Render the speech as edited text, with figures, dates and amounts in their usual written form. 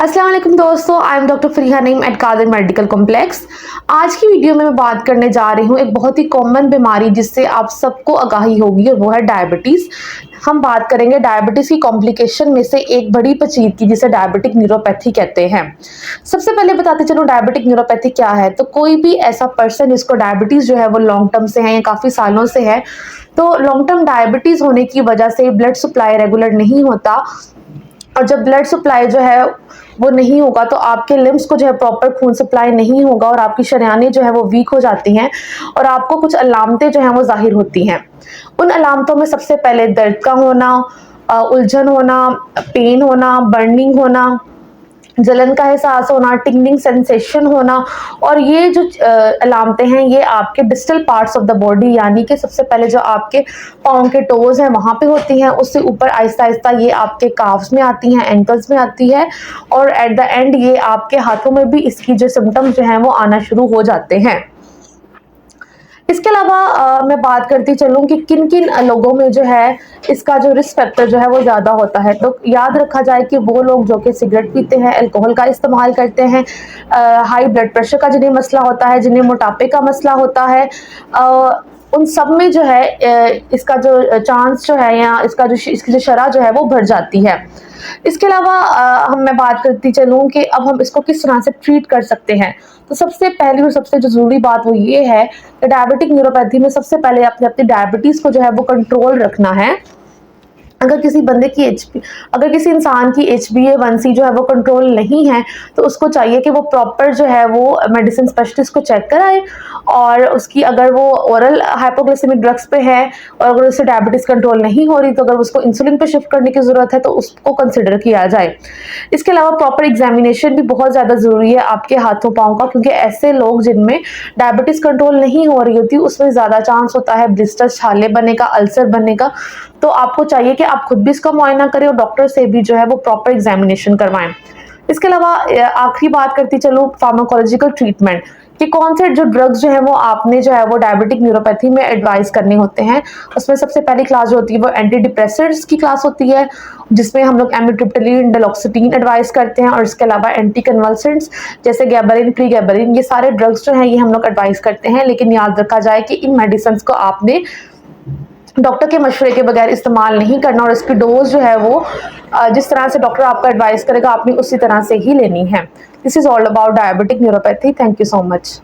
अस्सलाम वालेकुम दोस्तों, I am doctor Fariha Naeem at Qadir medical complex. आज की वीडियो में मैं बात करने जा रही हूँ एक बहुत ही कॉमन बीमारी जिससे आप सबको आगाही होगी और वो है डायबिटीज़। हम बात करेंगे डायबिटीज़ की कॉम्प्लिकेशन में से एक बड़ी पेचीदगी की जिसे डायबिटिक न्यूरोपैथी कहते हैं। सबसे पहले बताते चलो डायबिटिक न्यूरोपैथी क्या है। तो कोई भी ऐसा पर्सन जिसको डायबिटीज़ जो है वो लॉन्ग टर्म से है या काफ़ी सालों से है, तो लॉन्ग टर्म डायबिटीज़ होने की वजह से ब्लड सप्लाई रेगुलर नहीं होता, और जब ब्लड सप्लाई जो है वो नहीं होगा तो आपके लिम्स को जो है प्रॉपर खून सप्लाई नहीं होगा और आपकी शरीयानें जो है वो वीक हो जाती हैं और आपको कुछ अलामतें जो हैं वो ज़ाहिर होती हैं। उन अलामतों में सबसे पहले दर्द का होना, उलझन होना, पेन होना, बर्निंग होना, जलन का एहसास होना, टिंगलिंग सेंसेशन होना। और ये जो अलामतें हैं ये आपके distal parts of the body यानी कि सबसे पहले जो आपके पाँव के टोज़ हैं वहाँ पे होती हैं, उससे ऊपर आहिस्ता आहिस्ता ये आपके काफ्स में आती हैं, एंकल्स में आती है, और एट द एंड ये आपके हाथों में भी इसकी जो सिम्टम्स जो हैं वो आना शुरू हो जाते हैं। इसके अलावा मैं बात करती चलूँ कि किन किन लोगों में जो है इसका जो रिस्क फैक्टर जो है वो ज़्यादा होता है। तो याद रखा जाए कि वो लोग जो कि सिगरेट पीते हैं, अल्कोहल का इस्तेमाल करते हैं, हाई ब्लड प्रेशर का जिन्हें मसला होता है, जिन्हें मोटापे का मसला होता है, उन सब में जो है इसका जो चांस जो है या इसकी जो शरह जो है वो बढ़ जाती है। इसके अलावा मैं बात करती चलूँ कि अब हम इसको किस तरह से ट्रीट कर सकते हैं। तो सबसे पहली और सबसे जो ज़रूरी बात वो ये है कि डायबिटिक न्यूरोपैथी में सबसे पहले आपने अपनी डायबिटीज़ को जो है वो कंट्रोल रखना है। अगर किसी इंसान की HbA1c जो है वो कंट्रोल नहीं है तो उसको चाहिए कि वो प्रॉपर जो है वो मेडिसिन स्पेशलिस्ट को चेक कराए, और उसकी अगर वो ओरल हाइपोग्लाइसेमिक ड्रग्स पे है और अगर उससे डायबिटीज़ कंट्रोल नहीं हो रही तो अगर उसको इंसुलिन पे शिफ्ट करने की ज़रूरत है तो उसको कंसिडर किया जाए। इसके अलावा प्रॉपर एग्जामिनेशन भी बहुत ज़्यादा ज़रूरी है आपके हाथों पाँव का, क्योंकि ऐसे लोग जिनमें डायबिटीज़ कंट्रोल नहीं हो रही होती उसमें ज़्यादा चांस होता है ब्लिस्टर्स, छाले बनने का, अल्सर बनने का। तो आपको चाहिए कि आप खुद भी इसका मुआयना करें और डॉक्टर से भी जो है वो प्रॉपर एग्जामिनेशन करवाएं। इसके अलावा आखिरी बात करती चलो फार्माकोलॉजिकल ट्रीटमेंट कि कौन से जो ड्रग्स जो है वो आपने जो है वो डायबिटिक न्यूरोपैथी में एडवाइस करने होते हैं। उसमें सबसे पहली क्लास जो होती है वो एंटी डिप्रेसेंट्स की क्लास होती है, जिसमें हम लोग एमिट्रिप्टिलिन, डलोक्सिटीन एडवाइस करते हैं, और इसके अलावा एंटी कन्वल्सेंट्स जैसे गैबरिन, प्रीगैबरिन, ये सारे ड्रग्स जो हैं ये हम लोग एडवाइस करते हैं। लेकिन याद रखा जाए कि इन मेडिसिन को आपने डॉक्टर के मशवरे के बगैर इस्तेमाल नहीं करना, और इसकी डोज जो है वो जिस तरह से डॉक्टर आपको एडवाइस करेगा आपने उसी तरह से ही लेनी है। This is all about diabetic neuropathy. Thank you so much.